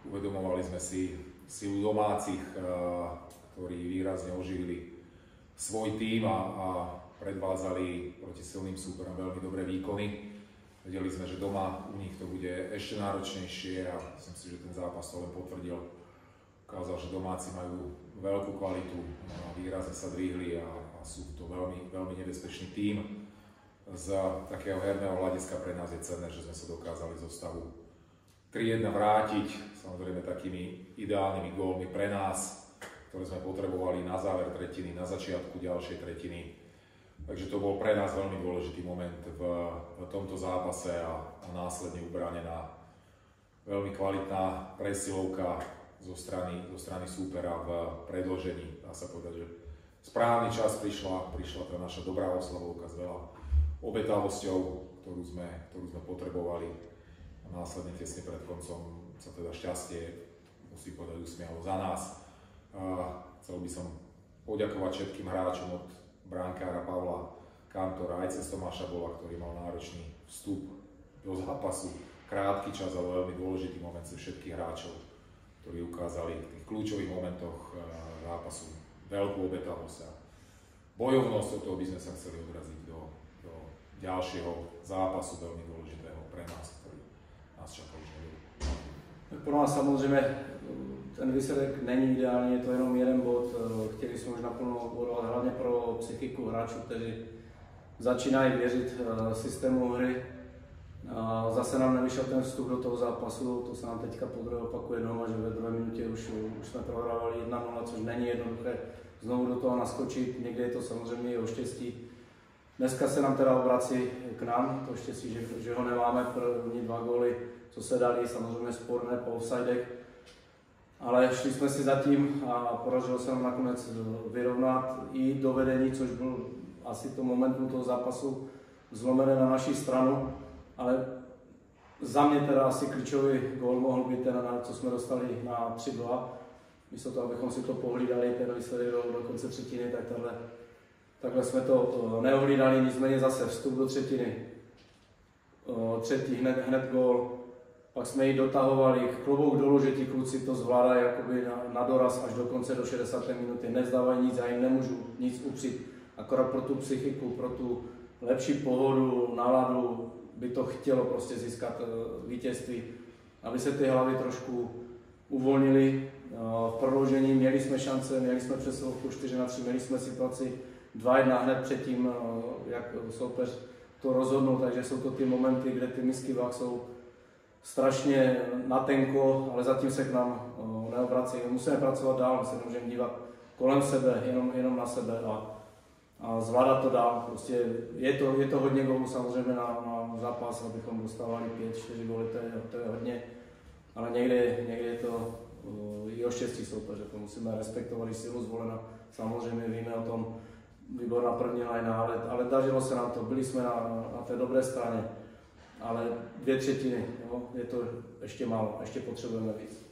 Uvedomovali sme si silu domácich, ktorí výrazne oživili svoj tím a predvádzali proti silným súperom veľmi dobré výkony. Vedeli sme, že doma u nich to bude ešte náročnejšie a myslím si, že ten zápas to len potvrdil. Ukázal, že domáci majú veľkú kvalitu, výrazne sa dvihli a sú to veľmi, veľmi nebezpečný tím. Z takého herného hľadiska pre nás je cenné, že sme sa dokázali zo stavu 3-1 vrátiť, samozrejme takými ideálnymi gólmi pre nás, ktoré sme potrebovali na záver tretiny, na začiatku ďalšej tretiny. Takže to bol pre nás veľmi dôležitý moment v tomto zápase a následne ubránená veľmi kvalitná presilovka zo strany súpera v predĺžení. Dá sa povedať, že správny čas prišla tá naša dobrá oslavovka s veľa obetavosťou, ktorú sme potrebovali. A následne tesne pred koncom sa teda šťastie, musím povedať, usmialo za nás. Chcel by som poďakovať všetkým hráčom od brankára Pavla Kantora aj cez Tomáša Bola, ktorý mal náročný vstup do zápasu. Krátky čas, ale veľmi dôležitý moment pre všetkých hráčov, ktorí ukázali v tých kľúčových momentoch zápasu veľkú obetavosť a bojovnosť. Od toho by sme sa chceli odraziť do ďalšieho zápasu veľmi dôležitého pre nás, ktorý nás čaká už nedelu. Pro nás samozřejmě ten výsledek není ideální, je to jenom jeden bod. Chtěli jsme už naplno bodovat, hlavně pro psychiku hráčů, kteří začínají věřit systému hry. Zase nám nevyšel ten vstup do toho zápasu, to se nám teďka podruhé opakuje doma, že ve druhé minutě už jsme prohrávali 1-0, což není jednoduché znovu do toho naskočit. Někdy je to samozřejmě i o štěstí. Dneska se nám teda obrací k nám, to štěstí, že ho nemáme, první 2 góly, co se dali, samozřejmě sporné po offsidech. Ale šli jsme si zatím a podařilo se nám nakonec vyrovnat i do vedení, což byl asi to momentum toho zápasu zlomené na naší stranu. Ale za mě teda asi klíčový gól mohl být ten, co jsme dostali na 3-2. Místo toho, abychom si to pohlídali, ten výsledek do konce třetiny, tak takhle jsme to neohlídali, nicméně zase vstup do třetiny. Třetí hned gól. Pak jsme ji dotahovali, klobouk dolů, že ti kluci to zvládají jakoby na doraz až do konce, do 60. minuty. Nezdávají nic, já jim nemůžu nic upřít. Akorát pro tu psychiku, pro tu lepší pohodu, náladu by to chtělo prostě získat vítězství, aby se ty hlavy trošku uvolnili. V prodloužení měli jsme šance, měli jsme přesilovku 4-3, měli jsme situaci 2-1 hned předtím, jak soupeř to rozhodnul, takže jsou to ty momenty, kde ty misky vah jsou strašně na tenko, ale zatím se k nám neobrací. Musíme pracovat dál, my se můžeme dívat kolem sebe, jenom na sebe a zvládat to dál. Prostě je to hodně gólů samozřejmě na zápas, abychom dostávali 5-4 góly, to je hodně, ale někdy je to i o štěstí soupeře, to musíme respektovat i silu zvolena. Samozřejmě víme o tom, výborná první line, ale dařilo se nám to, byli jsme na té dobré straně. Ale 2/3, jo, je to ještě málo, ještě potřebujeme víc.